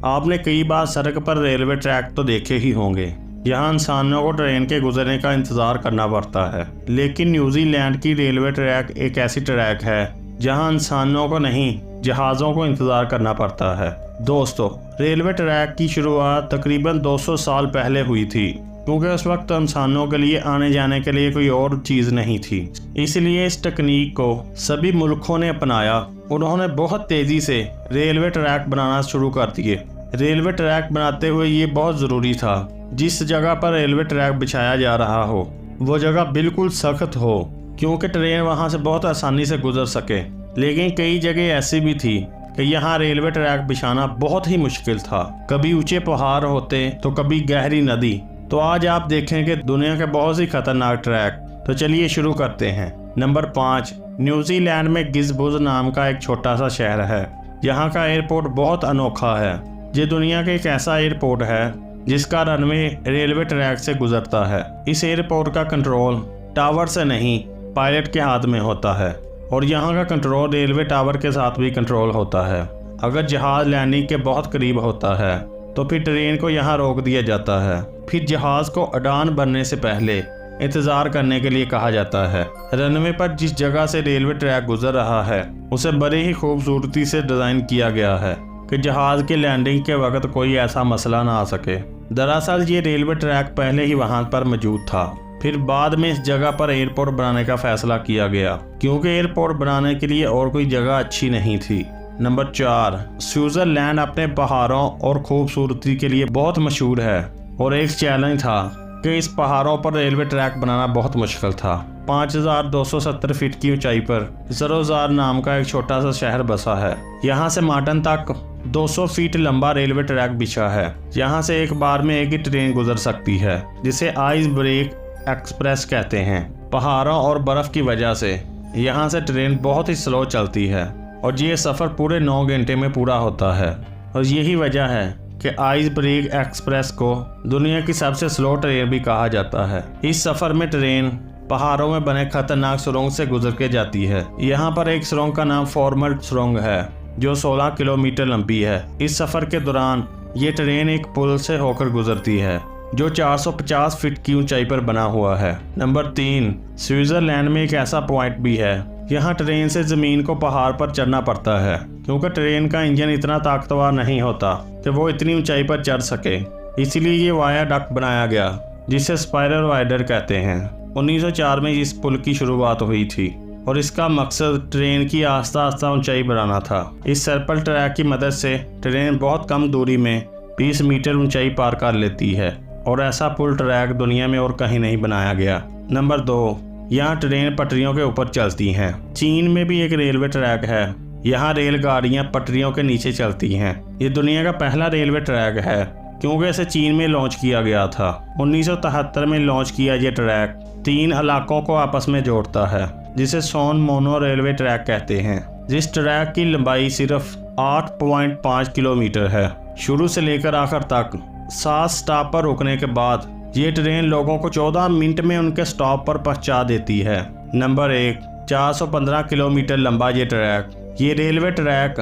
आपने कई बार सड़क पर रेलवे ट्रैक तो देखे ही होंगे। यहाँ इंसानों को ट्रेन के गुजरने का इंतज़ार करना पड़ता है, लेकिन न्यूजीलैंड की रेलवे ट्रैक एक ऐसी ट्रैक है जहाँ इंसानों को नहीं, जहाज़ों को इंतज़ार करना पड़ता है। दोस्तों, रेलवे ट्रैक की शुरुआत तकरीबन 200 साल पहले हुई थी, क्योंकि उस वक्त इंसानों के लिए आने जाने के लिए कोई और चीज़ नहीं थी। इसलिए इस तकनीक को सभी मुल्कों ने अपनाया। उन्होंने बहुत तेज़ी से रेलवे ट्रैक बनाना शुरू कर दिए। रेलवे ट्रैक बनाते हुए ये बहुत ज़रूरी था, जिस जगह पर रेलवे ट्रैक बिछाया जा रहा हो वो जगह बिल्कुल सख्त हो, क्योंकि ट्रेन वहाँ से बहुत आसानी से गुजर सके। लेकिन कई जगह ऐसी भी थी कि यहाँ रेलवे ट्रैक बिछाना बहुत ही मुश्किल था। कभी ऊंचे पहाड़ होते तो कभी गहरी नदी। तो आज आप देखेंगे दुनिया के बहुत ही खतरनाक ट्रैक। तो चलिए शुरू करते हैं। नंबर 5, न्यूजीलैंड में गिज़बुज़ नाम का एक छोटा सा शहर है। यहाँ का एयरपोर्ट बहुत अनोखा है। ये दुनिया का एक ऐसा एयरपोर्ट है जिसका रनवे रेलवे ट्रैक से गुजरता है। इस एयरपोर्ट का कंट्रोल टावर से नहीं, पायलट के हाथ में होता है, और यहाँ का कंट्रोल रेलवे टावर के साथ भी कंट्रोल होता है। अगर जहाज़ लैंडिंग के बहुत करीब होता है तो फिर ट्रेन को यहाँ रोक दिया जाता है। फिर जहाज़ को उड़ान भरने से पहले इंतज़ार करने के लिए कहा जाता है। रनवे पर जिस जगह से रेलवे ट्रैक गुजर रहा है उसे बड़े ही खूबसूरती से डिज़ाइन किया गया है कि जहाज़ के लैंडिंग के वक्त कोई ऐसा मसला ना आ सके। दरअसल ये रेलवे ट्रैक पहले ही वहाँ पर मौजूद था। फिर बाद में इस जगह पर एयरपोर्ट बनाने का फैसला किया गया, क्योंकि एयरपोर्ट बनाने के लिए और कोई जगह अच्छी नहीं थी। नंबर 4, स्विट्ज़रलैंड अपने पहाड़ों और खूबसूरती के लिए बहुत मशहूर है, और एक चैलेंज था कि इस पहाड़ों पर रेलवे ट्रैक बनाना बहुत मुश्किल था। 5270 फीट की ऊंचाई पर ज़रोज़ार नाम का एक छोटा सा शहर बसा है। यहाँ से मार्टन तक 200 फीट लंबा रेलवे ट्रैक बिछा है। यहाँ से एक बार में एक ही ट्रेन गुजर सकती है, जिसे आइस ब्रेक एक्सप्रेस कहते हैं। पहाड़ों और बर्फ़ की वजह से यहाँ से ट्रेन बहुत ही स्लो चलती है, और ये सफ़र पूरे 9 घंटे में पूरा होता है। और यही वजह है कि आइस ब्रेक एक्सप्रेस को दुनिया की सबसे स्लो ट्रेन भी कहा जाता है। इस सफ़र में ट्रेन पहाड़ों में बने खतरनाक सुरंग से गुजर के जाती है। यहाँ पर एक सुरंग का नाम फॉर्मल सुरंग है, जो 16 किलोमीटर लंबी है। इस सफ़र के दौरान ये ट्रेन एक पुल से होकर गुजरती है, जो 450 फीट की ऊंचाई पर बना हुआ है। नंबर 3, स्विट्ज़रलैंड में एक ऐसा पॉइंट भी है। यहाँ ट्रेन से ज़मीन को पहाड़ पर चढ़ना पड़ता है, क्योंकि ट्रेन का इंजन इतना ताकतवर नहीं होता कि वो इतनी ऊंचाई पर चढ़ सके। इसीलिए ये वायाडक्ट बनाया गया, जिसे स्पाइरल वाइडर कहते हैं। 1904 में इस पुल की शुरुआत हुई थी, और इसका मकसद ट्रेन की आस्ता आस्ता ऊंचाई बढ़ाना था। इस सर्पल ट्रैक की मदद से ट्रेन बहुत कम दूरी में 20 मीटर ऊंचाई पार कर लेती है, और ऐसा पुल ट्रैक दुनिया में और कहीं नहीं बनाया गया। नंबर 2, यहाँ ट्रेन पटरियों के ऊपर चलती हैं। चीन में भी एक रेलवे ट्रैक है। यहाँ रेलगाड़ियाँ पटरियों के नीचे चलती हैं। ये दुनिया का पहला रेलवे ट्रैक है, क्योंकि इसे चीन में लॉन्च किया गया था। 1973 में लॉन्च किया ये ट्रैक 3 इलाकों को आपस में जोड़ता है, जिसे सोन मोनो रेलवे ट्रैक कहते हैं। जिस ट्रैक की लंबाई सिर्फ 8.5 किलोमीटर है। शुरू से लेकर आखिर तक 7 स्टॉप पर रुकने के बाद ये ट्रेन लोगों को 14 मिनट में उनके स्टॉप पर पहुंचा देती है। नंबर 1, 415 किलोमीटर लंबा ये ट्रैक। ये रेलवे ट्रैक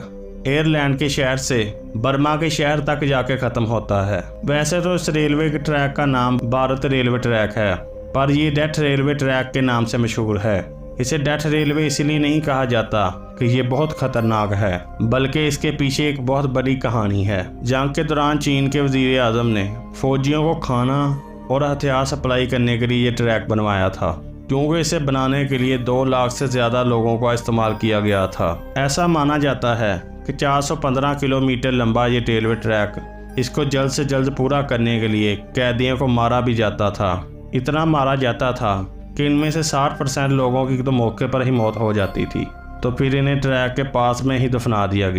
आयरलैंड के शहर से बर्मा के शहर तक जाके ख़त्म होता है। वैसे तो इस रेलवे के ट्रैक का नाम भारत रेलवे ट्रैक है, पर ये डेथ रेलवे ट्रैक के नाम से मशहूर है। इसे डेथ रेलवे इसलिए नहीं कहा जाता कि ये बहुत खतरनाक है, बल्कि इसके पीछे एक बहुत बड़ी कहानी है। जंग के दौरान चीन के वज़ीर आज़म ने फौजियों को खाना और हथियार सप्लाई करने के लिए ये ट्रैक बनवाया था, क्योंकि इसे बनाने के लिए 2 लाख से ज़्यादा लोगों का इस्तेमाल किया गया था। ऐसा माना जाता है कि 415 किलोमीटर लंबा ये रेलवे ट्रैक, इसको जल्द से जल्द पूरा करने के लिए कैदियों को मारा भी जाता था। इतना मारा जाता था कि इनमें से 60% लोगों की तो मौके पर ही मौत हो जाती थी, तो फिर इन्हें ट्रैक के पास में ही दफना दिया गया।